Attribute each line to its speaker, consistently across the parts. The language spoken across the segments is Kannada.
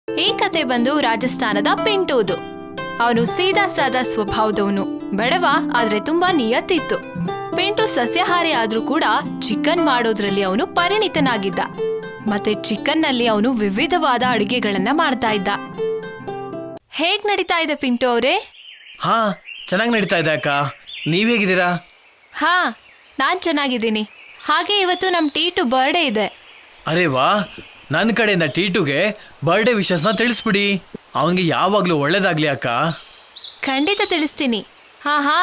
Speaker 1: ಈ ಕತೆ ಬಂದು ರಾಜಸ್ಥಾನದ ಪಿಂಟೂದು. ಅವನು ಸೀದಾ ಸಾದಾ ಸ್ವಭಾವದವನು, ಬಡವ, ಆದ್ರೆ ತುಂಬಾ ನಿಯತ್ತಿತ್ತು. ಪಿಂಟು ಸಸ್ಯಾಹಾರಿ ಆದ್ರೂ ಕೂಡ ಚಿಕನ್ ಮಾಡೋದ್ರಲ್ಲಿ ಅವನು ಪರಿಣಿತನಾಗಿದ್ದ. ಮತ್ತೆ ಚಿಕನ್ ನಲ್ಲಿ ಅವನು ವಿವಿಧವಾದ ಅಡಿಗೆಗಳನ್ನ ಮಾಡ್ತಾ ಇದ್ದ. ಹೇಗ್ ನಡೀತಾ ಇದೆ ಪಿಂಟು ಅವರೇ?
Speaker 2: ಹಾ, ಚೆನ್ನಾಗಿ ನಡೀತಾ ಇದೆ ಅಕ್ಕ. ನೀವ್ ಹೇಗಿದ್ದೀರಾ?
Speaker 1: ಹಾ, ನಾನ್ ಚೆನ್ನಾಗಿದ್ದೀನಿ. ಹಾಗೆ ಇವತ್ತು ನಮ್ ಟೀಟು ಬರ್ಡೇ ಇದೆ.
Speaker 2: ಅರೆ ವಾ, ನನ್ನ ಕಡೆಯಿಂದ ಟೀಟುಗೆ ಬರ್ಡೇ ವಿಶಸ್ನ ತಿಳಿಸ್ಬಿಡಿ. ಅವನಿಗೆ ಯಾವಾಗ್ಲೂ ಒಳ್ಳೇದಾಗ್ಲಿ ಅಕ್ಕ.
Speaker 1: ಖಂಡಿತ ತಿಳಿಸ್ತೀನಿ. ಹಾ,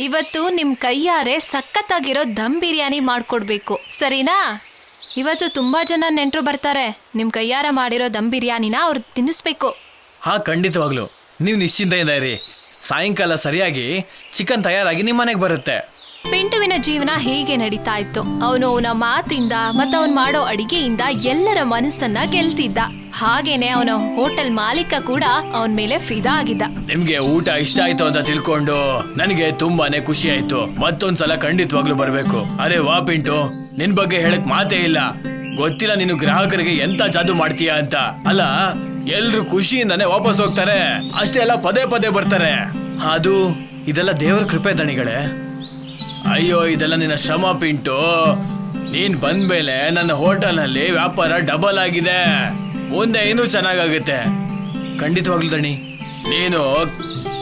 Speaker 1: ಇವತ್ತು ನಿಮ್ ಕೈಯಾರೆ ಸಖತ್ತಾಗಿರೋ ದಮ್ ಬಿರಿಯಾನಿ ಮಾಡ್ಕೊಡ್ಬೇಕು, ಸರಿನಾ? ಇವತ್ತು ತುಂಬಾ ಜನ ನೆಂಟರು ಬರ್ತಾರೆ. ನಿಮ್ ಕೈಯಾರ ಮಾಡಿರೋ ದಮ್ ಬಿರಿಯಾನಿನ ಅವ್ರು ತಿನ್ನಿಸ್ಬೇಕು.
Speaker 2: ಹಾ, ಖಂಡಿತವಾಗ್ಲು. ನೀವು ನಿಶ್ಚಿಂತೆಯಿಂದ ಇರಿ. ಸಾಯಂಕಾಲ ಸರಿಯಾಗಿ ಚಿಕನ್ ತಯಾರಾಗಿ ನಿಮ್ಮ ಮನೆಗೆ ಬರುತ್ತೆ.
Speaker 1: ಪಿಂಟುವಿನ ಜೀವನ ಹೀಗೆ ನಡೀತಾ ಇತ್ತು. ಅವನ ಮಾತಿಂದ ಮತ್ತು ಅವನು ಮಾಡೋ ಅಡಿಗೆಯಿಂದ ಎಲ್ಲರ ಮನಸ್ಸನ್ನ ಗೆಲ್ತಿದ್ದ. ಹಾಗೇನೆ ಅವನ ಹೋಟೆಲ್ ಮಾಲೀಕ ಕೂಡ ಅವನ ಮೇಲೆ ಫಿದಾ ಆಗಿದ್ದ.
Speaker 2: ನಿಮ್ಗೆ ಊಟ ಇಷ್ಟ ಆಯ್ತು ಅಂತ ತಿಳ್ಕೊಂಡು ನನಗೆ ತುಂಬಾನೇ ಖುಷಿ ಆಯ್ತು. ಮತ್ತೊಂದ್ಸಲ ಖಂಡಿತವಾಗ್ಲೂ ಬರ್ಬೇಕು. ಅರೆ ವಾ ಪಿಂಟು, ನಿನ್ ಬಗ್ಗೆ ಹೇಳಕ್ ಮಾತೇ ಇಲ್ಲ. ಗೊತ್ತಿಲ್ಲ ನೀನು ಗ್ರಾಹಕರಿಗೆ ಎಂತ ಜಾದು ಮಾಡ್ತೀಯ ಅಂತ. ಅಲ್ಲ, ಎಲ್ರು ಖುಷಿಯಿಂದಾನೆ ವಾಪಸ್ ಹೋಗ್ತಾರೆ. ಅಷ್ಟೇ ಅಲ್ಲ, ಪದೇ ಪದೇ ಬರ್ತಾರೆ. ಅದು ಇದೆಲ್ಲ ದೇವರ ಕೃಪೆ ದಣಿಗಳೇ. ಅಯ್ಯೋ, ಇದೆಲ್ಲ ನಿನ್ನ ಶ್ರಮ ಪಿಂಟು. ನೀನ್ ಬಂದ್ಮೇಲೆ ನನ್ನ ಹೋಟೆಲ್ ನಲ್ಲಿ ವ್ಯಾಪಾರ ಡಬಲ್ ಆಗಿದೆ. ಮುಂದೆ ಇನ್ನೂ ಚೆನ್ನಾಗಾಗುತ್ತೆ. ಖಂಡಿತವಾಗ್ಲು ದಣಿ, ನೀನು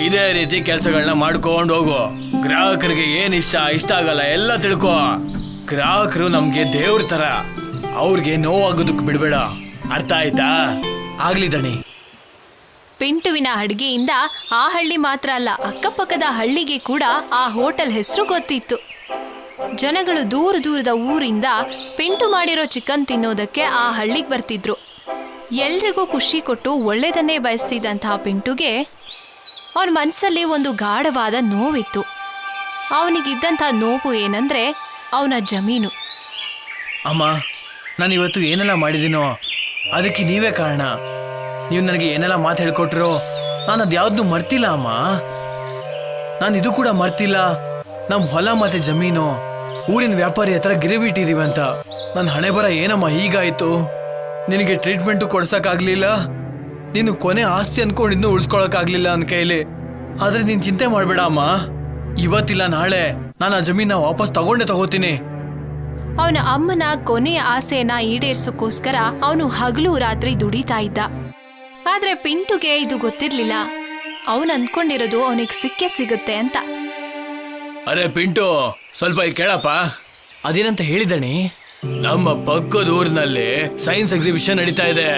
Speaker 2: ಇದೇ ರೀತಿ ಕೆಲಸಗಳನ್ನ ಮಾಡ್ಕೊಂಡು ಹೋಗು. ಗ್ರಾಹಕರಿಗೆ ಏನ್ ಇಷ್ಟ ಆಗಲ್ಲ ಎಲ್ಲ ತಿಳ್ಕೊ. ಗ್ರಾಹಕರು ನಮ್ಗೆ ದೇವ್ರ ತರ, ಅವ್ರಿಗೆ ನೋವಾಗೋದಕ್ಕೆ ಬಿಡ್ಬೇಡ. ಅರ್ಥ ಆಯ್ತಾ? ಆಗ್ಲಿ ದಣಿ.
Speaker 1: ಪಿಂಟುವಿನ ಅಡ್ಗೆಯಿಂದ ಆ ಹಳ್ಳಿ ಮಾತ್ರ ಅಲ್ಲ, ಅಕ್ಕಪಕ್ಕದ ಹಳ್ಳಿಗೆ ಕೂಡ ಆ ಹೋಟೆಲ್ ಹೆಸರು ಗೊತ್ತಿತ್ತು. ಜನಗಳು ದೂರದ ಊರಿಂದ ಪಿಂಟು ಮಾಡಿರೋ ಚಿಕನ್ ತಿನ್ನೋದಕ್ಕೆ ಆ ಹಳ್ಳಿಗೆ ಬರ್ತಿದ್ರು. ಎಲ್ರಿಗೂ ಖುಷಿ ಕೊಟ್ಟು ಒಳ್ಳೆಯದನ್ನೇ ಬಯಸ್ತಿದ್ದಂತಹ ಪಿಂಟುಗೆ ಅವನ ಮನಸ್ಸಲ್ಲಿ ಒಂದು ಗಾಢವಾದ ನೋವಿತ್ತು. ಅವನಿಗಿದ್ದಂಥ ನೋವು ಏನಂದ್ರೆ ಅವನ ಜಮೀನು.
Speaker 2: ಅಮ್ಮ, ನಾನು ಇವತ್ತು ಏನೆಲ್ಲ ಮಾಡಿದ್ದೀನೋ ಅದಕ್ಕೆ ನೀವೇ ಕಾರಣ. ನೀವು ನನಗೆ ಏನೆಲ್ಲ ಮಾತು ಹೇಳ್ಕೊಟ್ರೋ ನಾನು ಅದ್ಯಾವ್ದನ್ನೂ ಮರ್ತಿಲ್ಲ ಅಮ್ಮ. ನಾನು ಇದು ಕೂಡ ಮರ್ತಿಲ್ಲ, ನಮ್ಮ ಹೊಲ ಮತ್ತೆ ಜಮೀನು ಊರಿನ ವ್ಯಾಪಾರಿ ಹತ್ರ ಗಿರವಿ ಇಟ್ಟಿದೀವಿ ಅಂತ. ನನ್ನ ಹಣೆ ಬರ ಏನಮ್ಮ ಹೀಗಾಯ್ತು. ನಿನಗೆ ಟ್ರೀಟ್ಮೆಂಟು ಕೊಡ್ಸಕ್ಕಾಗ್ಲಿಲ್ಲ, ನೀನು ಕೊನೆ ಆಸ್ತಿ ಅನ್ಕೊಂಡಿದ್ನು ಉಳಿಸ್ಕೊಳಕ್ಕಾಗ್ಲಿಲ್ಲ ನನ್ನ ಕೈಲಿ. ಆದ್ರೆ ನೀನು ಚಿಂತೆ ಮಾಡಬೇಡ ಅಮ್ಮ. ಇವತ್ತಿಲ್ಲ ನಾಳೆ ನಾನು ಆ ಜಮೀನ ವಾಪಸ್ ತಗೋತೀನಿ.
Speaker 1: ಅವನ ಅಮ್ಮನ ಕೊನೆಯ ಆಸೆಯನ್ನ ಈಡೇರಿಸೋಕ್ಕೋಸ್ಕರ ಅವನು ಹಗಲು ರಾತ್ರಿ ದುಡಿತಾ ಇದ್ದ. ಆದ್ರೆ ಪಿಂಟುಗೆ ಇದು ಗೊತ್ತಿರ್ಲಿಲ್ಲ. ಅವನು ಅಂದ್ಕೊಂಡಿರೋದು ಅವನಿಗೆ ಸಿಗುತ್ತೆ ಅಂತ.
Speaker 2: ಅರೆ ಪಿಂಟು, ಸ್ವಲ್ಪ ಇಲ್ಲಿ ಕೇಳಪ್ಪ. ಅದೇನಂತ ಹೇಳಿದಣಿ? ನಮ್ಮ ಪಕ್ಕದ ಊರಿನಲ್ಲಿ ಸೈನ್ಸ್ ಎಕ್ಸಿಬಿಷನ್ ನಡೀತಾ ಇದೆ.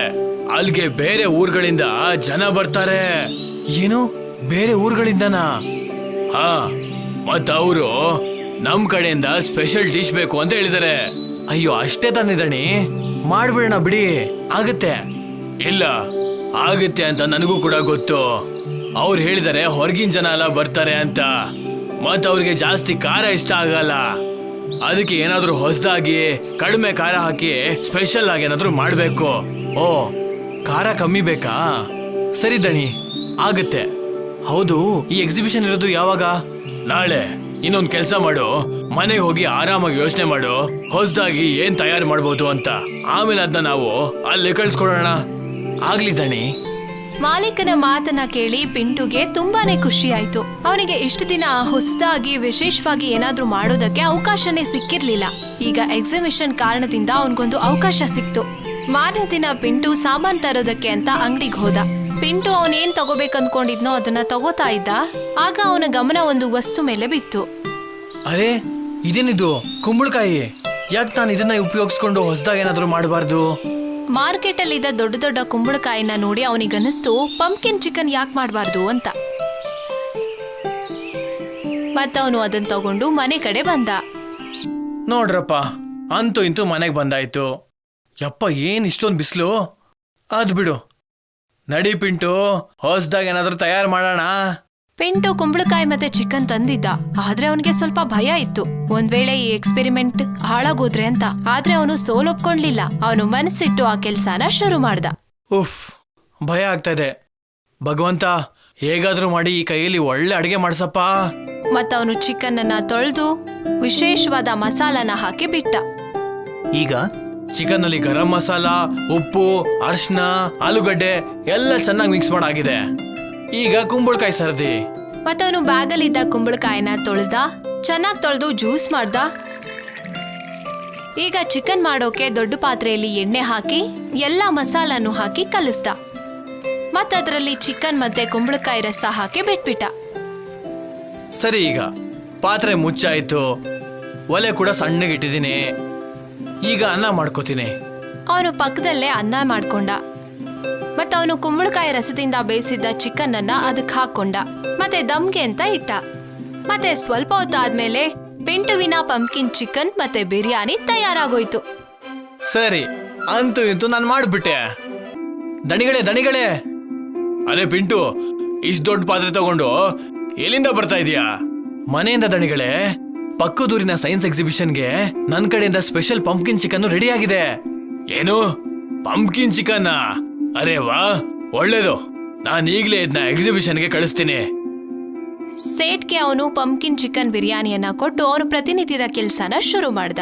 Speaker 2: ಅಲ್ಲಿಗೆ ಬೇರೆ ಊರುಗಳಿಂದ ಜನ ಬರ್ತಾರೆ. ಏನು, ಬೇರೆ ಊರುಗಳಿಂದನಾ? ಹಾ, ಮತ್ತ ಅವರು ನಮ್ ಕಡೆಯಿಂದ ಸ್ಪೆಷಲ್ ಡಿಶ್ ಬೇಕು ಅಂತ ಹೇಳಿದಾರೆ. ಅಯ್ಯೋ, ಅಷ್ಟೇ ತಾನಿದಣಿ, ಮಾಡ್ಬಿಡೋಣ ಬಿಡಿ. ಆಗತ್ತೆ. ಇಲ್ಲ, ಆಗುತ್ತೆ ಅಂತ ನನಗೂ ಕೂಡ ಗೊತ್ತು. ಅವ್ರು ಹೇಳಿದಾರೆ ಹೊರಗಿನ ಜನ ಎಲ್ಲ ಬರ್ತಾರೆ ಅಂತ. ಮತ್ತ ಅವ್ರಿಗೆ ಜಾಸ್ತಿ ಖಾರ ಇಷ್ಟ ಆಗಲ್ಲ. ಅದಕ್ಕೆ ಏನಾದ್ರೂ ಹೊಸದಾಗಿ ಕಡಿಮೆ ಖಾರ ಹಾಕಿ ಸ್ಪೆಷಲ್ ಆಗಿ ಏನಾದ್ರೂ ಮಾಡ್ಬೇಕು. ಓ, ಖಾರ ಕಮ್ಮಿ ಬೇಕಾ? ಸರಿ ದಣಿ, ಆಗುತ್ತೆ. ಹೌದು, ಈ ಎಕ್ಸಿಬಿಷನ್ ಇರೋದು ಯಾವಾಗ? ನಾಳೆ. ಇನ್ನೊಂದು ಕೆಲಸ ಮಾಡು, ಮನೆಗೆ ಹೋಗಿ ಆರಾಮಾಗಿ ಯೋಚನೆ ಮಾಡು ಹೊಸದಾಗಿ ಏನ್ ತಯಾರು ಮಾಡ್ಬೋದು ಅಂತ. ಆಮೇಲೆ ಅದನ್ನ ನಾವು ಅಲ್ಲಿ ಕಳ್ಸ್ಕೊಡೋಣ. ಆಗ್ಲಿ ದಣಿ.
Speaker 1: ಮಾಲೀಕನ ಮಾತನ್ನ ಕೇಳಿ ಪಿಂಟುಗೆ ತುಂಬಾನೇ ಖುಷಿ ಆಯ್ತು. ಅವನಿಗೆ ಇಷ್ಟು ದಿನ ಹೊಸದಾಗಿ ವಿಶೇಷವಾಗಿ ಏನಾದ್ರೂ ಮಾಡೋದಕ್ಕೆ ಅವಕಾಶನೇ ಸಿಕ್ಕಿರ್ಲಿಲ್ಲ. ಈಗ ಎಕ್ಸಿಬಿಷನ್ ಕಾರಣದಿಂದ ಅವನಿಗೊಂದು ಅವಕಾಶ ಸಿಕ್ತು. ಮಾರನೇ ದಿನ ಪಿಂಟು ಸಾಮಾನ್ ತರೋದಕ್ಕೆ ಅಂತ ಅಂಗಡಿಗೆ ಹೋದ. ಪಿಂಟು ಅವನೇನ್ ತಗೋಬೇಕಂದ್ಕೊಂಡಿದ್ನೋ ಅದನ್ನ ತಗೋತಾ ಇದ್ದ. ಆಗ ಅವನ ಗಮನ ಒಂದು ವಸ್ತು ಮೇಲೆ ಬಿತ್ತು.
Speaker 2: ಅರೆ, ಇದೇನಿದು? ಕುಂಬಳಕಾಯಿ. ಯಾಕೆ ನಾನು ಇದನ್ನ ಉಪಯೋಗಿಸ್ಕೊಂಡು ಹೊಸದಾಗಿ ಏನಾದ್ರೂ ಮಾಡಬಾರ್ದು?
Speaker 1: ಮಾರ್ಕೆಟ್ ಅಲ್ಲಿ ಇದ್ದ ದೊಡ್ಡ ದೊಡ್ಡ ಕುಂಬಳಕಾಯಿನ ನೋಡಿ ಅವನಿಗನ್ನಿಸ್ತು, ಪಂಪ್ಕಿನ್ ಚಿಕನ್ ಯಾಕೆ ಮಾಡಬಾರ್ದು ಅಂತ. ಮತ್ತವನು ಅದನ್ನ ತಗೊಂಡು ಮನೆ ಕಡೆ ಬಂದ.
Speaker 2: ನೋಡ್ರಪ್ಪ, ಅಂತೂ ಇಂತೂ ಮನೆಗೆ ಬಂದಾಯ್ತು. ಯಪ್ಪ, ಏನ್ ಇಷ್ಟೊಂದು ಬಿಸಿಲು. ಅದ್ ಬಿಡು, ನಡಿ ಪಿಂಟು, ಹೊಸದಾಗಿ ಏನಾದ್ರೂ ತಯಾರು ಮಾಡೋಣ.
Speaker 1: ಪಿಂಟು ಕುಂಬಳಕಾಯಿ ಮತ್ತೆ ಚಿಕನ್ ತಂದಿದ್ದ. ಆದ್ರೆ ಅವನಿಗೆ ಸ್ವಲ್ಪ ಭಯ ಇತ್ತು, ಒಂದ್ ವೇಳೆ ಈ ಎಕ್ಸ್ಪೆರಿಮೆಂಟ್ ಹಾಳಾಗೋದ್ರೆ ಅಂತ. ಆದ್ರೆ ಅವನು ಸೋಲೊಪ್ಕೊಂಡ್ಲಿಲ್ಲ. ಅವನು ಮನಸ್ಸಿಟ್ಟು ಆ ಕೆಲ್ಸನ ಶುರು ಮಾಡ್ದ.
Speaker 2: ಉಫ್, ಭಯ ಆಗ್ತಾ ಇದೆ. ಭಗವಂತ, ಹೇಗಾದ್ರೂ ಮಾಡಿ ಈ ಕೈಯಲ್ಲಿ ಒಳ್ಳೆ ಅಡಿಗೆ ಮಾಡ್ಸಪ್ಪ.
Speaker 1: ಮತ್ತವನು ಚಿಕನ್ ಅನ್ನ ತೊಳೆದು ವಿಶೇಷವಾದ ಮಸಾಲಾನ ಹಾಕಿ ಬಿಟ್ಟ.
Speaker 3: ಈಗ
Speaker 2: ಚಿಕನ್ ಅಲ್ಲಿ ಗರಂ ಮಸಾಲ, ಉಪ್ಪು, ಅರಿಶಿನ, ಆಲೂಗಡ್ಡೆ ಎಲ್ಲ ಚೆನ್ನಾಗಿ ಮಿಕ್ಸ್ ಮಾಡಾಗಿದೆ. ಈಗ ಕುಂಬಳಕಾಯಿ ಸರ್ದಿ.
Speaker 1: ಮತ್ತವನು ಬ್ಯಾಗಲ್ಲಿದ್ದ ಕುಂಬಳಕಾಯಿನ ಚೆನ್ನಾಗಿ ತೊಳೆದು ಜ್ಯೂಸ್ ಮಾಡ್ದ. ಈಗ ಚಿಕನ್ ಮಾಡೋಕೆ ದೊಡ್ಡ ಪಾತ್ರೆಯಲ್ಲಿ ಎಣ್ಣೆ ಹಾಕಿ ಎಲ್ಲಾ ಮಸಾಲಾನು ಹಾಕಿ ಕಲಿಸ್ದ. ಮತ್ತದ್ರಲ್ಲಿ ಚಿಕನ್ ಮತ್ತೆ ಕುಂಬಳಕಾಯಿ ರಸ ಹಾಕಿ ಬಿಟ್ಬಿಟ್ಟ.
Speaker 2: ಸರಿ, ಈಗ ಪಾತ್ರೆ ಮುಚ್ಚಾಯ್ತು, ಒಲೆ ಕೂಡ ಸಣ್ಣಗಿಟ್ಟಿದ್ದೀನಿ. ಈಗ ಅನ್ನ ಮಾಡ್ಕೋತೀನಿ.
Speaker 1: ಅವನು ಪಕ್ಕದಲ್ಲೇ ಅನ್ನ ಮಾಡ್ಕೊಂಡ. ಅವನು ಕುಂಬಳಕಾಯಿ ರಸದಿಂದ ಬೇಯಿಸಿದ್ದ ಚಿಕನ್ ಅನ್ನ ಅದಕ್ಕೆ ಹಾಕೊಂಡ. ಮತ್ತೆ ದಮ್ಗೆ ಅಂತ ಇಟ್ಟ. ಮತ್ತೆ ಸ್ವಲ್ಪ ಹೊತ್ತಾದ್ಮೇಲೆ ಪಿಂಟುವಿನ ಪಂಪ್ಕಿನ್ ಚಿಕನ್ ಮತ್ತೆ ಬಿರಿಯಾನಿ ತಯಾರಾಗೋಯ್ತು.
Speaker 2: ಸರಿ, ಅಂತೂ ಇಂತೂ ನಾನು ಮಾಡ್ಬಿಟ್ಟೆ. ದಣಿಗಳೇ, ಅರೆ ಪಿಂಟು, ಇಷ್ಟು ದೊಡ್ಡ ಪಾತ್ರೆ ತಗೊಂಡು ಎಲ್ಲಿಂದ ಬರ್ತಾ ಇದೀಯಾ? ಮನೆಯಿಂದ ದಣಿಗಳೇ. ಪಕ್ಕದೂರಿನ ಸೈನ್ಸ್ ಎಕ್ಸಿಬಿಷನ್ಗೆ ನನ್ ಕಡೆಯಿಂದ ಸ್ಪೆಷಲ್ ಪಂಪ್ಕಿನ್ ಚಿಕನ್ ರೆಡಿ ಆಗಿದೆ. ಏನು, ಪಂಪ್ಕಿನ್ ಚಿಕನ್? ಅರೆ ವಾ, ಒಳ್ಳೇದು. ನಾನು ಈಗಲೇ ಇದನ್ನ ಎಕ್ಸಿಬಿಷನ್ಗೆ ಕಳಿಸ್ತೀನಿ.
Speaker 1: ಸೇಟ್ಗೆ ಅವನು ಪಂಪ್ಕಿನ್ ಚಿಕನ್ ಬಿರಿಯಾನಿಯನ್ನ ಕೊಟ್ಟು ಅವನು ಪ್ರತಿನಿತ್ಯದ ಕೆಲ್ಸನ ಶುರು ಮಾಡ್ದ.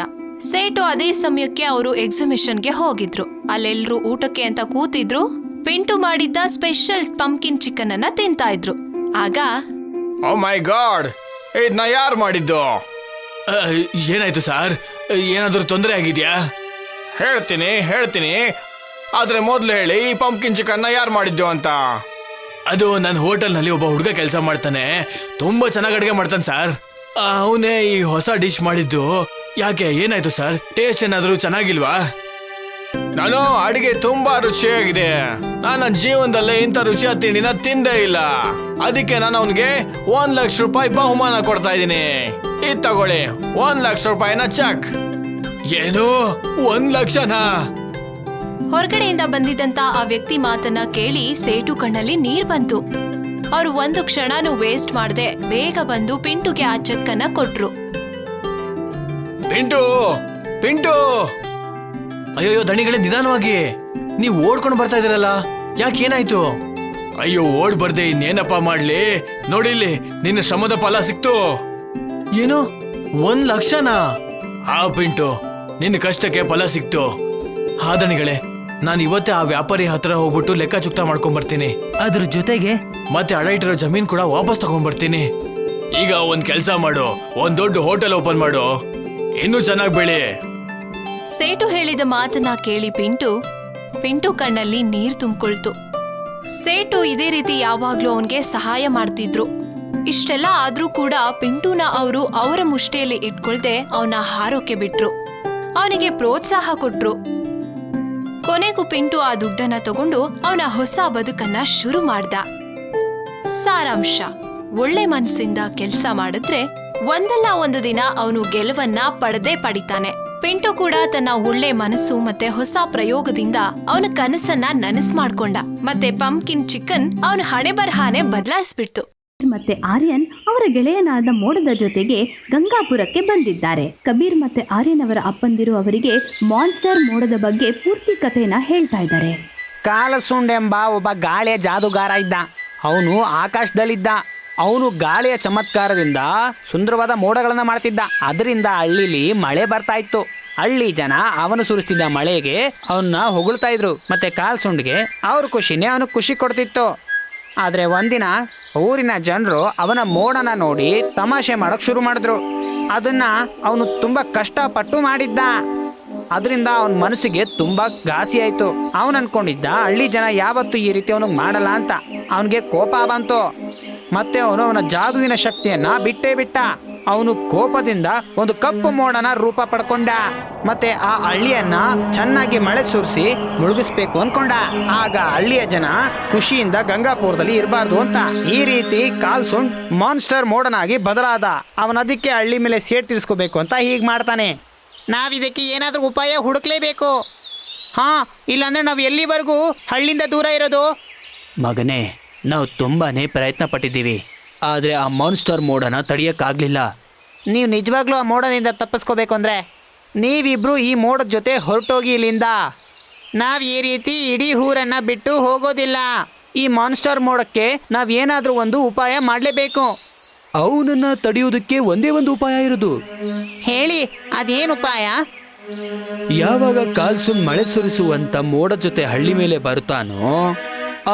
Speaker 1: ಸೇಟು ಅದೇ ಸಮಯಕ್ಕೆ ಅವರು ಎಕ್ಸಿಬಿಷನ್ಗೆ ಹೋಗಿದ್ರು. ಅಲ್ಲೆಲ್ರೂ ಊಟಕ್ಕೆ ಅಂತ ಕೂತಿದ್ರು. ಪಿಂಟು ಮಾಡಿದ್ದ ಸ್ಪೆಷಲ್ ಪಂಪ್ಕಿನ್ ಚಿಕನ್ ಅನ್ನ ತಿಂತಾ ಇದ್ರು. ಆಗ,
Speaker 2: ಓ ಮೈ ಗಾಡ್, ಇದನ್ನ ಯಾರು ಮಾಡಿದ್ದು? ಏನಾಯ್ತು ಸರ್? ಏನಾದರೂ ತೊಂದರೆ ಆಗಿದ್ಯಾ? ಹೇಳ್ತೀನಿ, ಆದ್ರೆ ಮೊದಲು ಹೇಳಿ, ಈ ಪಂಪ್ಕಿನ್ ಚಿಕನ್ನ ಯಾರು ಮಾಡಿದ್ದು ಅಂತ. ಅದು ನನ್ನ ಹೋಟೆಲ್ನಲ್ಲಿ ಒಬ್ಬ ಹುಡುಗ ಕೆಲಸ ಮಾಡ್ತಾನೆ. ತುಂಬಾ ಚೆನ್ನಾಗಿ ಅಡುಗೆ ಮಾಡ್ತಾನೆ ಸರ್. ಅವನೇ ಈ ಹೊಸ ಡಿಶ್ ಮಾಡಿದ್ದು. ಯಾಕೆ, ಏನಾಯ್ತು ಸರ್? ಟೇಸ್ಟ್ ಏನಾದರೂ ಚೆನ್ನಾಗಿಲ್ವಾ? ನಾನು ಅಡಿಗೆ ತುಂಬಾ ರುಚಿಯಾಗಿದೆ. ನಾನು ನನ್ನ ಜೀವನದಲ್ಲೇ ಇಂಥ ರುಚಿಯಾದ ತಿಂಡಿನ ತಿಂದೇ ಇಲ್ಲ. ಅದಕ್ಕೆ ನಾನು ಅವನಿಗೆ 1 ಲಕ್ಷ ರೂಪಾಯಿ ಬಹುಮಾನ ಕೊಡ್ತಾ ಇದ್ದೀನಿ. ಇದು ತಗೊಳ್ಳಿ, 1 ಲಕ್ಷ ರೂಪಾಯಿನ ಚೆಕ್. ಏನು, 1 ಲಕ್ಷನಾ?
Speaker 1: ಹೊರಗಡೆಯಿಂದ ಬಂದಿದ್ದಂತ ಆ ವ್ಯಕ್ತಿ ಮಾತನ್ನ ಕೇಳಿ ಸೇಟು ಕಣ್ಣಲ್ಲಿ ನೀರ್ ಬಂತು. ಅವ್ರು ಒಂದು ಕ್ಷಣನೂ ವೇಸ್ಟ್ ಮಾಡದೆ ಬೇಗ ಬಂದು ಪಿಂಟುಗೆ ಆ ಚೆಕ್ ಅನ್ನ ಕೊಟ್ರು.
Speaker 2: ಪಿಂಟು, ಅಯ್ಯೋ ದಣಿಗಳೇ, ನಿಧಾನವಾಗಿ. ನೀವು ಓಡ್ಕೊಂಡು ಬರ್ತಾ ಇದೀರಲ್ಲ, ಯಾಕೆ, ಏನಾಯ್ತು? ಅಯ್ಯೋ, ಓಡ್ ಬರ್ದೆ ಇನ್ನೇನಪ್ಪ ಮಾಡ್ಲಿ. ನೋಡಿಲ್ಲಿ, ನಿನ್ನ ಶ್ರಮದ ಫಲ ಸಿಕ್ತು. ಏನು, 1 ಲಕ್ಷನಾ? ಹಾ ಪಿಂಟು, ನಿನ್ನ ಕಷ್ಟಕ್ಕೆ ಫಲ ಸಿಕ್ತು. ಹಾ ದಣಿಗಳೇ, ನಾನು ಇವತ್ತೇ ಆ ವ್ಯಾಪಾರಿ ಹತ್ರ ಹೋಗ್ಬಿಟ್ಟು ಲೆಕ್ಕ ಚುಕ್ತಾ ಮಾಡ್ಕೊಂಡ್ ಬರ್ತೀನಿ.
Speaker 3: ಅದ್ರ ಜೊತೆಗೆ
Speaker 2: ಮತ್ತೆ ಅಡ ಇಟ್ಟಿರೋ ಜಮೀನ್ ಕೂಡ ವಾಪಸ್ ತಗೊಂಡ್ಬರ್ತೀನಿ. ಈಗ ಒಂದ್ ಕೆಲ್ಸ ಮಾಡು, ಒಂದ್ ದೊಡ್ಡ ಹೋಟೆಲ್ ಓಪನ್ ಮಾಡು, ಇನ್ನೂ ಚೆನ್ನಾಗಿ ಬೆಳಿ.
Speaker 1: ಸೇಟು ಹೇಳಿದ ಮಾತನ್ನ ಕೇಳಿ ಪಿಂಟು ಕಣ್ಣಲ್ಲಿ ನೀರ್ ತುಂಬಿಕೊಳ್ತು. ಸೇಟು ಇದೇ ರೀತಿ ಯಾವಾಗ್ಲೂ ಅವನ್ಗೆ ಸಹಾಯ ಮಾಡ್ತಿದ್ರು. ಇಷ್ಟೆಲ್ಲ ಆದ್ರೂ ಕೂಡ ಪಿಂಟುನ ಅವರು ಅವರ ಮುಷ್ಟಿಯಲ್ಲಿ ಇಟ್ಕೊಳ್ದೆ ಅವನ ಹಾರೋಕೆ ಬಿಟ್ರು. ಅವನಿಗೆ ಪ್ರೋತ್ಸಾಹ ಕೊಟ್ರು. ಕೊನೆಗೂ ಪಿಂಟು ಆ ದುಡ್ಡನ್ನ ತಗೊಂಡು ಅವನ ಹೊಸ ಬದುಕನ್ನ ಶುರು ಮಾಡ್ದ. ಸಾರಾಂಶ: ಒಳ್ಳೆ ಮನಸ್ಸಿಂದ ಕೆಲ್ಸ ಮಾಡಿದ್ರೆ ಒಂದಲ್ಲ ಒಂದು ದಿನ ಅವನು ಗೆಲುವನ್ನ ಪಡಿತಾನೆ. ಪಿಂಟು ಕೂಡ ತನ್ನ ಒಳ್ಳೆ ಮನಸ್ಸು ಮತ್ತೆ ಹೊಸ ಪ್ರಯೋಗದಿಂದ ಅವನ ಕನಸನ್ನ ನನಸು ಮಾಡ್ಕೊಂಡ. ಮತ್ತೆ ಪಂಪ್ಕಿನ್ ಚಿಕನ್ ಅವನ ಹಣೆ ಬರಹಾನೆ ಬದಲಾಯಿಸ್ಬಿಡ್ತು.
Speaker 4: ಮತ್ತೆ ಆರ್ಯನ್ ಅವರ ಗೆಳೆಯನಾದ ಮೋಡದ ಜೊತೆಗೆ ಗಂಗಾಪುರಕ್ಕೆ ಬಂದಿದ್ದಾರೆ. ಕಬೀರ್ ಮತ್ತೆ ಆರ್ಯನ್ ಅವರ ಅಪ್ಪಂದಿರು ಅವರಿಗೆ ಮಾನ್ಸ್ಟರ್ ಮೋಡದ ಬಗ್ಗೆ ಪೂರ್ತಿ ಕಥೆನ ಹೇಳ್ತಾ ಇದ್ದಾರೆ.
Speaker 5: ಕಾಲಸುಂಡ್ ಎಂಬ ಒಬ್ಬ ಗಾಳಿಯ ಜಾದುಗಾರ ಇದ್ದ. ಅವನು ಆಕಾಶದಲ್ಲಿದ್ದ. ಅವನು ಗಾಳಿಯ ಚಮತ್ಕಾರದಿಂದ ಸುಂದರವಾದ ಮೋಡಗಳನ್ನ ಮಾಡ್ತಿದ್ದ. ಅದರಿಂದ ಹಳ್ಳಿಲಿ ಮಳೆ ಬರ್ತಾ ಇತ್ತು. ಹಳ್ಳಿ ಜನ ಅವನು ಸುರಿಸ್ತಿದ್ದ ಮಳೆಗೆ ಅವನ್ನ ಹೊಗಳ್ತಾ ಇದ್ರು. ಮತ್ತೆ ಕಾಲ್ಸುಂಡ್ಗೆ ಅವ್ರ ಖುಷಿನೇ ಅವನಿಗೆ ಖುಷಿ ಕೊಡ್ತಿತ್ತು. ಆದ್ರೆ ಒಂದಿನ ಊರಿನ ಜನರು ಅವನ ಮೋಡನ ನೋಡಿ ತಮಾಷೆ ಮಾಡೋಕ್ ಶುರು ಮಾಡಿದ್ರು. ಅದನ್ನ ಅವನು ತುಂಬಾ ಕಷ್ಟಪಟ್ಟು ಮಾಡಿದ್ದ. ಅದರಿಂದ ಅವನ ಮನಸ್ಸಿಗೆ ತುಂಬಾ ಘಾಸಿ ಆಯ್ತು. ಅವನು ಅನ್ಕೊಂಡಿದ್ದ ಹಳ್ಳಿ ಜನ ಯಾವತ್ತೂ ಈ ರೀತಿ ಅವನಿಗೆ ಮಾಡಲ್ಲ ಅಂತ. ಅವನಿಗೆ ಕೋಪ ಬಂತು. ಮತ್ತೆ ಅವನು ಅವನ ಜಾದುವಿನ ಶಕ್ತಿಯನ್ನ ಬಿಟ್ಟೇ ಬಿಟ್ಟ. ಅವನು ಕೋಪದಿಂದ ಒಂದು ಕಪ್ಪು ಮೋಡನ ರೂಪ ಪಡ್ಕೊಂಡ. ಮತ್ತೆ ಆ ಹಳ್ಳಿಯನ್ನ ಚೆನ್ನಾಗಿ ಮಳೆ ಸುರಿಸಿ ಮುಳುಗಿಸ್ಬೇಕು ಅನ್ಕೊಂಡ. ಆಗ ಹಳ್ಳಿಯ ಜನ ಖುಷಿಯಿಂದ ಗಂಗಾಪುರದಲ್ಲಿ ಇರಬಾರ್ದು ಅಂತ ಈ ರೀತಿ ಕಾಲ್ಸುಂಡ್ ಮಾನ್ಸ್ಟರ್ ಮೋಡನಾಗಿ ಬದಲಾದ. ಅವನದಕ್ಕೆ ಹಳ್ಳಿ ಮೇಲೆ ಸೇಟ್ ತೀರಿಸ್ಕೋಬೇಕು ಅಂತ ಹೀಗೆ ಮಾಡ್ತಾನೆ. ನಾವಿದಕ್ಕೆ ಏನಾದ್ರೂ ಉಪಾಯ ಹುಡುಕ್ಲೇಬೇಕು. ಹಾ, ಇಲ್ಲಾಂದ್ರೆ ನಾವು ಎಲ್ಲಿವರೆಗೂ ಹಳ್ಳಿಯಿಂದ ದೂರ ಇರೋದು?
Speaker 3: ಮಗನೇ, ನಾವು ತುಂಬಾನೇ ಪ್ರಯತ್ನ ಪಟ್ಟಿದ್ದೀವಿ, ಆದ್ರೆ ಆ ಮಾನ್ಸ್ಟರ್ ಮೋಡನ ತಡೆಯಕ್ಕಾಗ್ಲಿಲ್ಲ.
Speaker 5: ನೀವು ನಿಜವಾಗ್ಲೂ ಆ ಮೋಡದಿಂದ ತಪ್ಪಿಸ್ಕೋಬೇಕು ಅಂದ್ರೆ ನೀವಿಬ್ರು ಈ ಮೋಡದ ಜೊತೆ ಹೊರಟೋಗಿ ಇಲ್ಲಿಂದ. ನಾವ್ ಈ ರೀತಿ ಇಡೀ ಊರನ್ನ ಬಿಟ್ಟು ಹೋಗೋದಿಲ್ಲ. ಈ ಮಾನ್ಸ್ಟರ್ ಮೋಡಕ್ಕೆ ನಾವೇನಾದ್ರೂ ಒಂದು ಉಪಾಯ ಮಾಡಲೇಬೇಕು.
Speaker 3: ಅವನನ್ನ ತಡೆಯೋದಕ್ಕೆ ಒಂದೇ ಒಂದು ಉಪಾಯ ಇರೋದು.
Speaker 5: ಹೇಳಿ, ಅದೇನು ಉಪಾಯ?
Speaker 3: ಯಾವಾಗ ಕಾಲ್ಸುನ್ ಮಳೆ ಸುರಿಸುವಂತ ಮೋಡ ಜೊತೆ ಹಳ್ಳಿ ಮೇಲೆ ಬರುತ್ತಾನೋ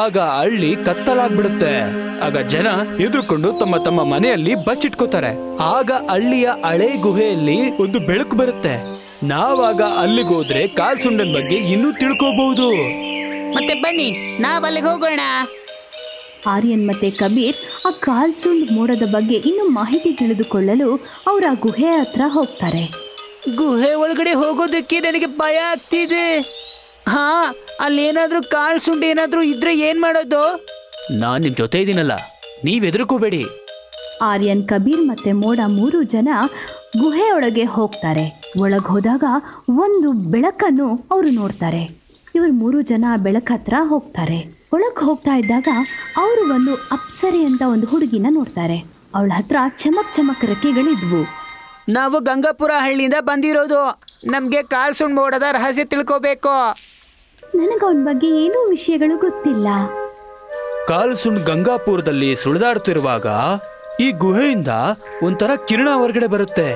Speaker 3: ಆಗ ಹಳ್ಳಿ ಕತ್ತಲಾಗ್ಬಿಡುತ್ತೆ. ಆಗ ಜನ ಎದುರುಕೊಂಡು ತಮ್ಮ ತಮ್ಮ ಮನೆಯಲ್ಲಿ ಬಚ್ಚಿಟ್ಕೋತಾರೆ. ಆಗ ಹಳ್ಳಿಯ ಹಳೆ ಗುಹೆಯಲ್ಲಿ ಒಂದು ಬೆಳಕು ಬರುತ್ತೆ. ನಾವಾಗ ಅಲ್ಲಿಗೋದ್ರೆ ಕಾಲ್ಸುಂಡನ್ ಬಗ್ಗೆ ಇನ್ನೂ ತಿಳ್ಕೋಬಹುದು.
Speaker 5: ಮತ್ತೆ ಬನ್ನಿ ನಾವ್ ಅಲ್ಲಿಗೆ ಹೋಗೋಣ.
Speaker 4: ಆರ್ಯನ್ ಮತ್ತೆ ಕಬೀರ್ ಆ ಕಾಲ್ಸುಂಡ್ ಮೋಡದ ಬಗ್ಗೆ ಇನ್ನೂ ಮಾಹಿತಿ ತಿಳಿದುಕೊಳ್ಳಲು ಅವ್ರ ಆ ಗುಹೆ ಹತ್ರ ಹೋಗ್ತಾರೆ.
Speaker 5: ಗುಹೆ ಒಳಗಡೆ ಹೋಗೋದಕ್ಕೆ ನನಗೆ ಭಯ ಆಗ್ತಿದೆ. ಹಾ, ಅಲ್ಲೇನಾದ್ರೂ ಕಾಲ್ಸುಂಡ್ ಏನಾದ್ರೂ ಇದ್ರೆ ಏನ್ ಮಾಡೋದು?
Speaker 3: ನಾನ್ ನಿಮ್ ಜೊತೆ ಇದೀನಲ್ಲ, ನೀವ್ ಎದುರುಕೋಬೇಡಿ.
Speaker 4: ಆರ್ಯನ್, ಕಬೀರ್ ಮತ್ತೆ ಮೋಡ 3 ಜನ ಗುಹೆಯೊಳಗೆ ಹೋಗ್ತಾರೆ. ಒಳಗೆ ಹೋದಾಗ ಒಂದು ಬೆಳಕನ್ನು ಅವರು ನೋಡ್ತಾರೆ. ಇವರು 3 ಜನ ಆ ಬೆಳಕ ಹತ್ರ ಹೋಗ್ತಾರೆ. ಒಳಗೆ ಹೋಗ್ತಾ ಇದ್ದಾಗ ಅವರು ಒಂದು ಅಪ್ಸರೆ ಅಂತ ಒಂದು ಹುಡುಗಿನ ನೋಡ್ತಾರೆ. ಅವಳ ಹತ್ರ ಚಮಕ್ ಚಮಕ್ ರೆಕ್ಕೆಗಳಿದ್ವು.
Speaker 5: ನಾವು ಗಂಗಾಪುರ ಹಳ್ಳಿಯಿಂದ ಬಂದಿರೋದು. ನಮ್ಗೆ ಕಾಲ್ಸುಂಡ್ ಮೋಡದ ರಹಸ್ಯ ತಿಳ್ಕೋಬೇಕು.
Speaker 4: ನನಗವನ ಬಗ್ಗೆ ಏನೂ ವಿಷಯಗಳು ಗೊತ್ತಿಲ್ಲ.
Speaker 3: ಕಾಲ್ಸುಂಡ್ ಗಂಗಾಪುರದಲ್ಲಿ ಸುಳಿದಾಡ್ತಿರುವಾಗ ಈ ಗುಹೆಯಿಂದ ಒಂಥರ ಕಿರಣ ಹೊರಗಡೆ ಬರುತ್ತೆ.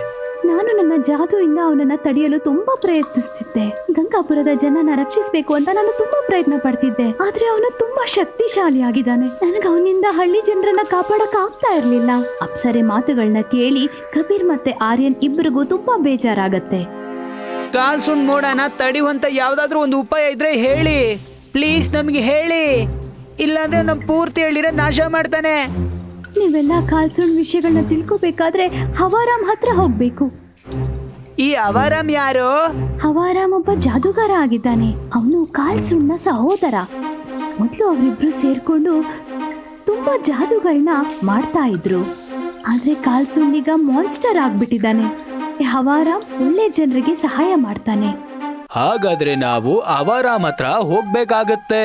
Speaker 4: ನಾನು ನನ್ನ ಜಾದುವಿಂದ ಅವನನ್ನ ತಡೆಯಲು ತುಂಬಾ ಪ್ರಯತ್ನಿಸ್ತಿದ್ದೆ. ಗಂಗಾಪುರದ ಜನನ ರಕ್ಷಿಸಬೇಕು ಅಂತ ನಾನು ತುಂಬಾ ಪ್ರಯತ್ನ ಪಡ್ತಿದ್ದೆ. ಆದ್ರೆ ಅವನು ತುಂಬಾ ಶಕ್ತಿಶಾಲಿ ಆಗಿದ್ದಾನೆ. ನನಗೆ ಅವನಿಂದ ಹಳ್ಳಿ ಜನರನ್ನ ಕಾಪಾಡಕ್ ಆಗ್ತಾ ಇರ್ಲಿಲ್ಲ. ಅಪ್ಸರೆ ಮಾತುಗಳನ್ನ ಕೇಳಿ ಕಬೀರ್ ಮತ್ತೆ ಆರ್ಯನ್ ಇಬ್ಬರಿಗೂ ತುಂಬಾ ಬೇಜಾರಾಗತ್ತೆ.
Speaker 5: ಕಾಲ್ಸುಂಡ್ ಮೋಡನ ತಡೆಯುವಂತ ಯಾವ್ದಾದ್ರೂ ಒಂದು ಉಪಾಯ ಇದ್ರೆ ಹೇಳಿ ಪ್ಲೀಸ್, ನಮ್ಗೆ ಹೇಳಿ. ಇಲ್ಲಾಂದ್ರೆ ನಮ್ ಪೂರ್ತಿ ಹಳ್ಳಿನ ನಾಶ ಮಾಡ್ತಾನೆ.
Speaker 4: ನೀವೆಲ್ಲ ಕಾಲ್ಸುಂಡ್ ವಿಷಯಗಳನ್ನ ತಿಳ್ಕೋಬೇಕಾದ್ರೆ ಹವಾರಾಮ್ ಹತ್ರ ಹೋಗ್ಬೇಕು.
Speaker 5: ಈ ಅವರಂ ಯಾರು?
Speaker 4: ಹವಾರಾಮ್ ಒಬ್ಬ ಜಾದೂಗಾರ ಆಗಿದ್ದಾನೆ. ಅವನು ಕಾಲ್ಸುಂಡ್ನ ಸಹೋದರ. ಮೊದಲು ಅವರಿಬ್ರು ಸೇರ್ಕೊಂಡು ತುಂಬಾ ಜಾದೂಗಳನ್ನ ಮಾಡ್ತಾ ಇದ್ರು. ಆದ್ರೆ ಕಾಲ್ಸುಂಡ್ ಈಗ ಮಾನ್ಸ್ಟರ್ ಆಗ್ಬಿಟ್ಟಿದ್ದಾನೆ. ಹವಾರಾಮ್ ಒಳ್ಳೆ ಜನರಿಗೆ ಸಹಾಯ ಮಾಡ್ತಾನೆ.
Speaker 3: ಹಾಗಾದ್ರೆ ನಾವು ಅವರಾಮ್ ಹತ್ರ ಹೋಗ್ಬೇಕಾಗತ್ತೆ.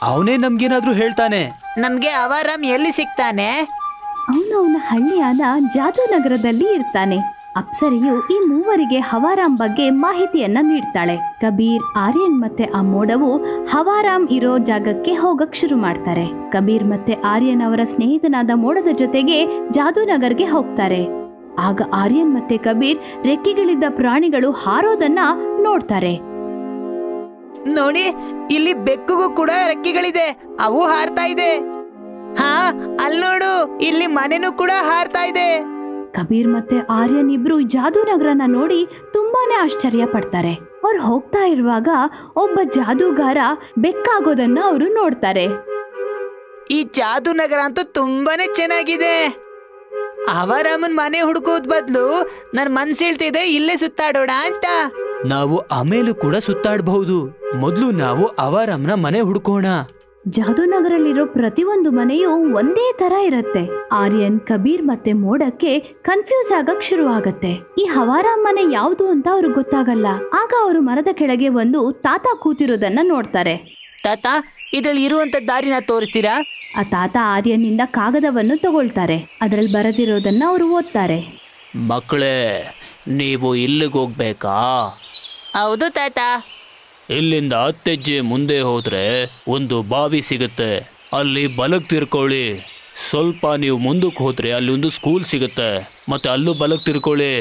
Speaker 3: ಅವನೇ ನಮ್ಗೇನಾದ್ರೂ ಹೇಳ್ತಾನೆ.
Speaker 5: ನಮ್ಗೆ ಅವರಂ ಎಲ್ಲಿ ಸಿಗ್ತಾನೆ?
Speaker 4: ಅವನು ಅವನ ಹಳ್ಳಿಯಾದ ಜಾದೂ ನಗರದಲ್ಲಿ ಇರ್ತಾನೆ. ಅಪ್ಸರೆಯು ಈ 3 ಹವಾರಾಮ್ ಬಗ್ಗೆ ಮಾಹಿತಿಯನ್ನ ನೀಡ್ತಾಳೆ. ಕಬೀರ್, ಆರ್ಯನ್ ಮತ್ತೆ ಆ ಮೋಡವು ಹವಾರಾಮ್ ಇರೋ ಜಾಗಕ್ಕೆ ಹೋಗಕ್ ಶುರು ಮಾಡ್ತಾರೆ. ಕಬೀರ್ ಮತ್ತೆ ಆರ್ಯನ್ ಅವರ ಸ್ನೇಹಿತನಾದ ಮೋಡದ ಜೊತೆಗೆ ಜಾದೂನಗರ್ಗೆ ಹೋಗ್ತಾರೆ. ಆಗ ಆರ್ಯನ್ ಮತ್ತೆ ಕಬೀರ್ ರೆಕ್ಕೆಗಳಿದ್ದ ಪ್ರಾಣಿಗಳು ಹಾರೋದನ್ನ ನೋಡ್ತಾರೆ.
Speaker 5: ನೋಡಿ, ಇಲ್ಲಿ ಬೆಕ್ಕುಗೂ ಕೂಡ ರೆಕ್ಕೆಗಳಿದೆ, ಅವು ಹಾರ್ತಾ ಇದೆ. ಹಾ, ಅಲ್ಲಿ ನೋಡು, ಇಲ್ಲಿ ಮನೆನೂ ಕೂಡ ಹಾರ್ತಾ ಇದೆ.
Speaker 4: ಕಬೀರ್ ಮತ್ತೆ ಆರ್ಯನ್ ಇಬ್ರು ಜಾದೂನಗರನ ನೋಡಿ ತುಂಬಾನೇ ಆಶ್ಚರ್ಯ ಪಡ್ತಾರೆ. ಅವ್ರು ಹೋಗ್ತಾ ಇರುವಾಗ ಒಬ್ಬ ಜಾದೂಗಾರ ಬೆಕ್ಕಾಗೋದನ್ನ ಅವರು ನೋಡ್ತಾರೆ.
Speaker 5: ಈ ಜಾದೂನಗರ ಅಂತೂ ತುಂಬಾನೇ ಚೆನ್ನಾಗಿದೆ. ಅವರಮ್ಮನ್ ಮನೆ ಹುಡುಕೋದ್ ಬದಲು ನನ್ ಮನ್ಸು ಹೇಳ್ತಿದೆ ಇಲ್ಲೇ ಸುತ್ತಾಡೋಣ ಅಂತ.
Speaker 3: ನಾವು ಆಮೇಲೂ ಕೂಡ ಸುತ್ತಾಡಬಹುದು. ಮೊದಲು ನಾವು ಅವರಾಮ್ನ ಮನೆ ಹುಡ್ಕೋಣ.
Speaker 4: ಜಾದೂನಗರಲ್ಲಿರೋ ಪ್ರತಿಯೊಂದು ಮನೆಯೂ ಒಂದೇ ತರ ಇರತ್ತೆ. ಆರ್ಯನ್, ಕಬೀರ್ ಮತ್ತೆ ಮೋಡಕ್ಕೆ ಕನ್ಫ್ಯೂಸ್ ಆಗಕ್ ಶುರು ಆಗತ್ತೆ. ಈ ಹವಾರಾಮ್ ಮನೆ ಯಾವುದು ಅಂತ ಅವ್ರಿಗೆ ಗೊತ್ತಾಗಲ್ಲ. ಆಗ ಅವರು ಮರದ ಕೆಳಗೆ ಒಂದು ತಾತ ಕೂತಿರೋದನ್ನ ನೋಡ್ತಾರೆ.
Speaker 5: ತಾತ, ಇದ್ರಲ್ಲಿ ಇರುವಂತ ದಾರಿನ ತೋರಿಸ್ತೀರಾ?
Speaker 4: ಆ ತಾತ ಆರ್ಯನ್ನಿಂದ ಕಾಗದವನ್ನು ತಗೊಳ್ತಾರೆ. ಅದ್ರಲ್ಲಿ ಬರೆದಿರೋದನ್ನ ಅವರು ಓದ್ತಾರೆ.
Speaker 3: ಮಕ್ಕಳೇ, ನೀವು ಇಲ್ಲಿಗೆ ಹೋಗ್ಬೇಕಾ?
Speaker 5: ಹೌದು ತಾತ.
Speaker 3: ಇಲ್ಲಿಂದ 10 ಹೆಜ್ಜೆ ಮುಂದೆ ಹೋದ್ರೆ ಒಂದು ಬಾವಿ ಸಿಗುತ್ತೆ. ಅಲ್ಲಿ ಬಲಕ್ ತಿರ್ಕೊಳ್ಳಿ. ಸ್ವಲ್ಪ ನೀವು ಮುಂದಕ್ಕೆ ಹೋದ್ರೆ ಅಲ್ಲಿ ಒಂದು ಸ್ಕೂಲ್ ಸಿಗುತ್ತೆ. ಮತ್ತೆ ಅಲ್ಲೂ ಬಲಕ್ ತಿರ್ಕೊಳ್ಳಿ.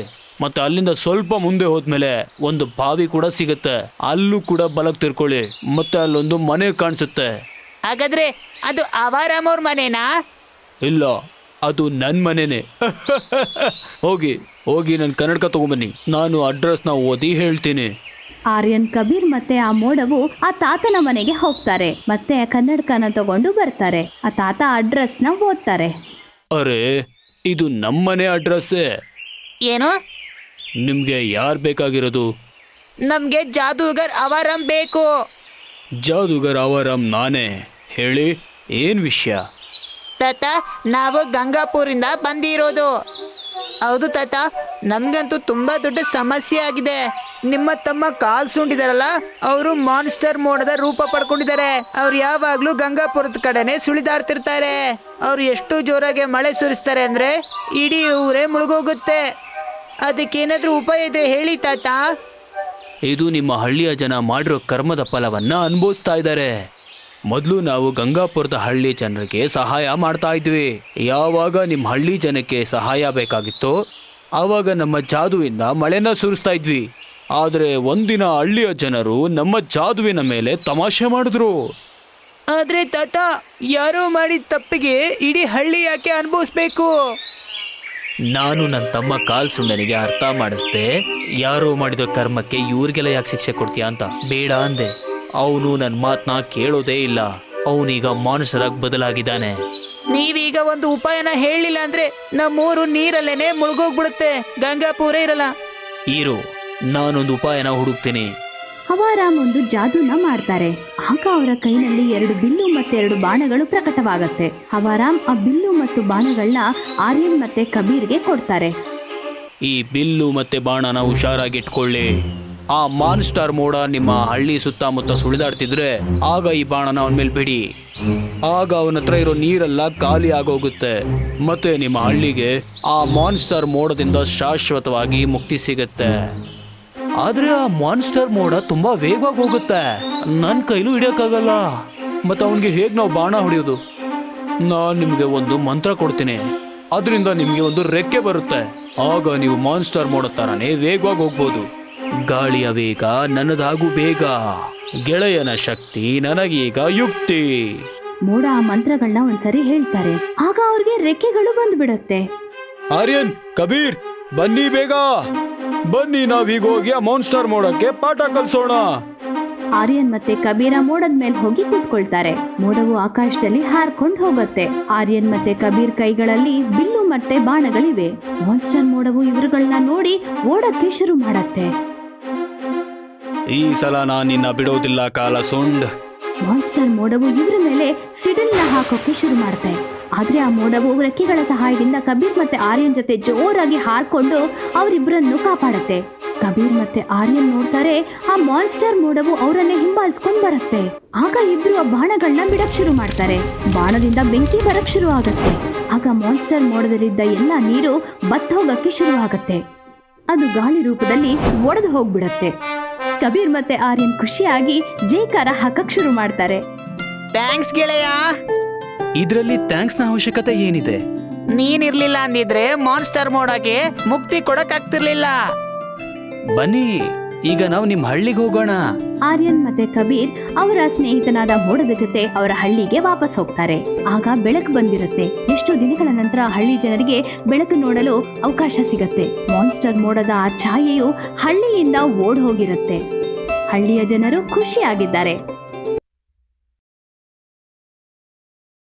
Speaker 3: ಮತ್ತೆ ಅಲ್ಲಿಂದ ಸ್ವಲ್ಪ ಮುಂದೆ ಹೋದ್ಮೇಲೆ ಒಂದು ಬಾವಿ ಕೂಡ ಸಿಗುತ್ತೆ. ಅಲ್ಲೂ ಕೂಡ ಬಲಕ್ ತಿರ್ಕೊಳ್ಳಿ. ಮತ್ತೆ ಅಲ್ಲೊಂದು ಮನೆ ಕಾಣಿಸುತ್ತೆ.
Speaker 5: ಹಾಗಾದ್ರೆ ಅದು ಅವರಮ್ಮ ಅವ್ರ ಮನೆನಾ?
Speaker 3: ಇಲ್ಲ, ಅದು ನನ್ನ ಮನೆನೇ. ಹೋಗಿ ಹೋಗಿ ನನ್ನ ಕನ್ನಡಕ ತಗೊಂಬನ್ನಿ. ನಾನು ಅಡ್ರೆಸ್ನ ಓದಿ ಹೇಳ್ತೀನಿ.
Speaker 4: ಆರ್ಯನ್, ಕಬೀರ್ ಮತ್ತೆ ಆ ಮೋಡವು ಆ ತಾತನ ಮನೆಗೆ ಹೋಗ್ತಾರೆ. ಮತ್ತೆ ಕನ್ನಡಕನ ತಗೊಂಡು ಬರ್ತಾರೆ. ಆ ತಾತ ಅಡ್ರೆಸ್ನ ಓದ್ತಾರೆ.
Speaker 3: ಅರೆ, ಇದು ನಮ್ಮನೆ ಅಡ್ರೆಸ್ಸೇ.
Speaker 5: ಏನು?
Speaker 3: ನಿಮ್ಗೆ ಯಾರು ಬೇಕಾಗಿರೋದು?
Speaker 5: ನಮ್ಗೆ ಜಾದೂಗರ್ ಅವರಂ ಬೇಕು.
Speaker 3: ಜಾದೂಗರ್ ಅವರಾಮ್ ನಾನೇ. ಹೇಳಿ, ಏನ್ ವಿಷಯ?
Speaker 5: ತಾತ, ನಾವು ಗಂಗಾಪುರಿಂದ ಬಂದಿರೋದು. ಹೌದು ತಾತ, ನಮ್ಗಂತೂ ತುಂಬಾ ದೊಡ್ಡ ಸಮಸ್ಯೆ ಆಗಿದೆ. ನಿಮ್ಮ ತಮ್ಮ ಕಾಲ್ಸುಂಡ್ ಇದಾರಲ್ಲ, ಅವರು ಮಾನ್ಸ್ಟರ್ ಮೋಡದ ರೂಪ ಪಡ್ಕೊಂಡಿದ್ದಾರೆ. ಅವ್ರು ಯಾವಾಗ್ಲೂ ಗಂಗಾಪುರದ ಕಡೆನೆ ಸುಳಿದಾಡ್ತಿರ್ತಾರೆ. ಅವ್ರು ಎಷ್ಟು ಜೋರಾಗಿ ಮಳೆ ಸುರಿಸ್ತಾರೆ ಅಂದ್ರೆ ಇಡೀ ಊರೇ ಮುಳುಗೋಗುತ್ತೆ. ಅದಕ್ಕೇನಾದ್ರೂ ಉಪಾಯ ಇದ್ರೆ ಹೇಳಿ ತಾತ.
Speaker 3: ಇದು ನಿಮ್ಮ ಹಳ್ಳಿಯ ಜನ ಮಾಡಿರೋ ಕರ್ಮದ ಫಲವನ್ನ ಅನುಭವಿಸ್ತಾ ಇದ್ದಾರೆ. ಮೊದಲು ನಾವು ಗಂಗಾಪುರದ ಹಳ್ಳಿ ಜನರಿಗೆ ಸಹಾಯ ಮಾಡ್ತಾ ಇದ್ವಿ. ಯಾವಾಗ ನಿಮ್ಮ ಹಳ್ಳಿ ಜನಕ್ಕೆ ಸಹಾಯ ಬೇಕಾಗಿತ್ತೋ ಆವಾಗ ನಮ್ಮ ಜಾದುವಿಂದ ಮಳೆನ ಸುರಿಸ್ತಾ ಇದ್ವಿ. ಆದ್ರೆ ಒಂದಿನ ಹಳ್ಳಿಯ ಜನರು ನಮ್ಮ ಜಾದುವಿನ ಮೇಲೆ ತಮಾಷೆ ಮಾಡಿದ್ರು.
Speaker 5: ಆದ್ರೆ ತಾತ, ಯಾರೋ ಮಾಡಿದ ತಪ್ಪಿಗೆ ಇಡೀ ಹಳ್ಳಿ ಯಾಕೆ ಅನುಭವಿಸ್ಬೇಕು?
Speaker 3: ನಾನು ನನ್ನ ತಮ್ಮ ಕಾಲ್ಸುಂಡನಿಗೆ ಅರ್ಥ ಮಾಡಿಸ್ದೆ, ಯಾರೋ ಮಾಡಿದ ಕರ್ಮಕ್ಕೆ ಇವ್ರಿಗೆಲ್ಲ ಯಾಕೆ ಶಿಕ್ಷೆ ಕೊಡ್ತೀಯ ಅಂತ. ಬೇಡ ಅಂದೆ. ಅವನು ನನ್ನ ಮಾತನ್ನ ಕೇಳೋದೇ ಇಲ್ಲ. ಅವನೀಗ ಮಾನುಷರಾಗಿ ಬದಲಾಗಿದ್ದಾನೆ.
Speaker 5: ನೀವೀಗ ಒಂದು ಉಪಾಯನ ಹೇಳಿಲ್ಲ ಅಂದ್ರೆ ನಮ್ಮೂರು ನೀರಲ್ಲೇನೆ ಮುಳುಗೋಗ್ಬಿಡುತ್ತೆ, ಗಂಗಾಪುರ ಇರಲ್ಲ.
Speaker 3: ಇರು, ನಾನೊಂದು ಉಪಾಯನ ಹುಡುಕ್ತೀನಿ.
Speaker 4: ಹವಾರಾಮ್ ಒಂದು ಜಾದೂನ ಮಾಡ್ತಾರೆ. ಆಗ ಅವರ ಕೈನಲ್ಲಿ 2 ಬಿಲ್ಲು ಮತ್ತೆ 2 ಬಾಣಗಳು ಪ್ರಕಟವಾಗತ್ತೆ. ಹವಾರಾಮ್ ಆ ಬಿಲ್ಲು ಮತ್ತು ಬಾಣಗಳನ್ನ ಆರ್ಯನ್ ಮತ್ತೆ ಕಬೀರ್ಗೆ ಕೊಡ್ತಾರೆ.
Speaker 3: ಈ ಬಿಲ್ಲು ಮತ್ತೆ ಬಾಣನ ಹುಷಾರಾಗಿಟ್ಕೊಳ್ಳಿ. ಆ ಮಾನ್ಸ್ಟಾರ್ ಮೋಡ ನಿಮ್ಮ ಹಳ್ಳಿ ಸುತ್ತಮುತ್ತ ಸುಳಿದಾಡ್ತಿದ್ರೆ ಆಗ ಈ ಬಾಣನ ಅವನ ಮೇಲೆ ಬಿಡಿ. ಆಗ ಅವನ ಹತ್ರ ಇರೋ ನೀರೆಲ್ಲ ಖಾಲಿ ಆಗೋಗುತ್ತೆ. ಮತ್ತೆ ನಿಮ್ಮ ಹಳ್ಳಿಗೆ ಆ ಮಾನ್ಸ್ಟಾರ್ ಮೋಡದಿಂದ ಶಾಶ್ವತವಾಗಿ ಮುಕ್ತಿ ಸಿಗುತ್ತೆ. ಆದ್ರೆ ಆ ಮಾನ್ಸ್ಟರ್ ಮೋಡ ತುಂಬಾ ವೇಗವಾಗಿ ಹೋಗುತ್ತೆ. ನನ್ನ ಕೈಲೂ ಹಿಡಿಯಕ್ಕಾಗಲ್ಲ. ಮತ್ತೆ ಅವನಿಗೆ ಹೇಗ್ ನಾವು ಬಾಣ ಹೊಡೆಯೋದು? ನಾನ್ ನಿಮ್ಗೆ ಒಂದು ಮಂತ್ರ ಕೊಡ್ತೀನಿ. ಅದರಿಂದ ನಿಮ್ಗೆ ಒಂದು ರೆಕ್ಕೆ ಬರುತ್ತೆ. ಆಗ ನೀವು ಮಾನ್ಸ್ಟರ್ ಮೋಡ ತರಾನೇ ವೇಗವಾಗಿ ಹೋಗ್ಬೋದು. ಗಾಳಿಯ ವೇಗ ನನ್ನದಾಗೂ ಬೇಗ, ಗೆಳೆಯನ ಶಕ್ತಿ ನನಗೀಗ ಯುಕ್ತಿ.
Speaker 4: ಮೋಡ ಆ ಮಂತ್ರಗಳನ್ನ ಒಂದ್ಸರಿ ಹೇಳ್ತಾರೆ. ಆಗ ಅವ್ರಿಗೆ ರೆಕ್ಕೆಗಳು ಬಂದ್ಬಿಡತ್ತೆ.
Speaker 3: ಆರ್ಯನ್, ಕಬೀರ್, ಬನ್ನಿ ಬೇಗ ಬನ್ನಿ, ನಾವೀಗ ಹೋಗಿ ಆ ಮಾನ್ಸ್ಟರ್ ಮೋಡಕ್ಕೆ ಪಾಠ ಕಲ್ಸೋಣ.
Speaker 4: ಆರ್ಯನ್ ಮತ್ತೆ ಕಬೀರ ಮೋಡದ ಮೇಲೆ ಹೋಗಿ ಕೂತ್ಕೊಳ್ತಾರೆ. ಮೋಡವು ಆಕಾಶದಲ್ಲಿ ಹಾರ್ಕೊಂಡು ಹೋಗುತ್ತೆ. ಆರ್ಯನ್ ಮತ್ತೆ ಕಬೀರ್ ಕೈಗಳಲ್ಲಿ ಬಿಲ್ಲು ಮತ್ತೆ ಬಾಣಗಳಿವೆ. ಮಾನ್ಸ್ಟರ್ ಮೋಡವು ಇವರುಗಳನ್ನ ನೋಡಿ ಓಡಕ್ಕೆ ಶುರು ಮಾಡತ್ತೆ.
Speaker 3: ಈ ಸಲ ನಾನು ನಿನ್ನ ಬಿಡೋದಿಲ್ಲ ಕಾಲಸುಂಡ್.
Speaker 4: ಮಾನ್ಸ್ಟರ್ ಮೋಡವು ಇವರ ಮೇಲೆ ಸಿಡಿಲ್ನ ಹಾಕೋಕೆ ಶುರು ಮಾಡುತ್ತೆ. ಆದ್ರೆ ಆ ಮೋಡವು ರೆಕ್ಕೆಗಳ ಸಹಾಯದಿಂದ ಕಬೀರ್ ಮತ್ತೆ ಆರ್ಯನ್ ಜೊತೆ ಜೋರಾಗಿ ಹಾರ್ಕೊಂಡು ಅವರಿಬ್ಬರನ್ನು ಕಾಪಾಡುತ್ತೆ. ಕಬೀರ್ ಮತ್ತೆ ಆರ್ಯನ್ ನೋಡ್ತಾರೆ, ಆ ಮಾನ್ಸ್ಟರ್ ಮೋಡವು ಅವರನ್ನೇ ಹಿಂಬಾಲಿಸ್ಕೊಂಡ್ ಬರುತ್ತೆ. ಆಗ ಇಬ್ರು ಆ ಬಾಣಗಳನ್ನ ಬಿಡಕ್ ಶುರು ಮಾಡ್ತಾರೆ. ಬಾಣದಿಂದ ಬೆಂಕಿ ಬರಕ್ ಶುರು ಆಗತ್ತೆ. ಆಗ ಮಾನ್ಸ್ಟರ್ ಮೋಡದಲ್ಲಿದ್ದ ಎಲ್ಲ ನೀರು ಬತ್ತ ಹೋಗಕ್ಕೆ ಶುರು ಆಗತ್ತೆ. ಅದು ಗಾಳಿ ರೂಪದಲ್ಲಿ ಒಡೆದು ಹೋಗ್ಬಿಡತ್ತೆ. ಕಬೀರ್ ಮತ್ತೆ ಆರ್ಯನ್ ಖುಷಿಯಾಗಿ ಜೈಕಾರ ಹಾಕಕ್ ಶುರು ಮಾಡ್ತಾರೆ.
Speaker 5: ಥ್ಯಾಂಕ್ಸ್ ಗೆಳೆಯ.
Speaker 3: ಇದರಲ್ಲಿ ಥ್ಯಾಂಕ್ಸ್ ನ ಅವಶ್ಯಕತೆ ಏನಿದೆ?
Speaker 5: ನೀನಿರ್ಲಿಲ್ಲ ಅಂದಿದ್ರೆ ಮಾನ್ಸ್ಟರ್ ಮೋಡಕ್ಕೆ ಮುಕ್ತಿ ಕೊಡಕ್ ಆಗ್ತಿರ್ಲಿಲ್ಲ.
Speaker 3: ಬನ್ನಿ, ಈಗ ನಾವು ನಿಮ್ಮ ಹಳ್ಳಿಗೆ ಹೋಗೋಣ.
Speaker 4: ಆರ್ಯನ್ ಮತ್ತೆ ಕಬೀರ್ ಅವರ ಸ್ನೇಹಿತನಾದ ಮೋಡದ ಜೊತೆ ಅವರ ಹಳ್ಳಿಗೆ ವಾಪಸ್ ಹೋಗ್ತಾರೆ. ಆಗ ಬೆಳಕು ಬಂದಿರುತ್ತೆ. ಎಷ್ಟೋ ದಿನಗಳ ನಂತರ ಹಳ್ಳಿ ಜನರಿಗೆ ಬೆಳಕು ನೋಡಲು ಅವಕಾಶ ಸಿಗತ್ತೆ. ಮಾನ್ಸ್ಟರ್ ಮೋಡದ ಆ ಛಾಯೆಯು ಹಳ್ಳಿಯಿಂದ ಓಡ್ ಹೋಗಿರುತ್ತೆ. ಹಳ್ಳಿಯ ಜನರು ಖುಷಿಯಾಗಿದ್ದಾರೆ.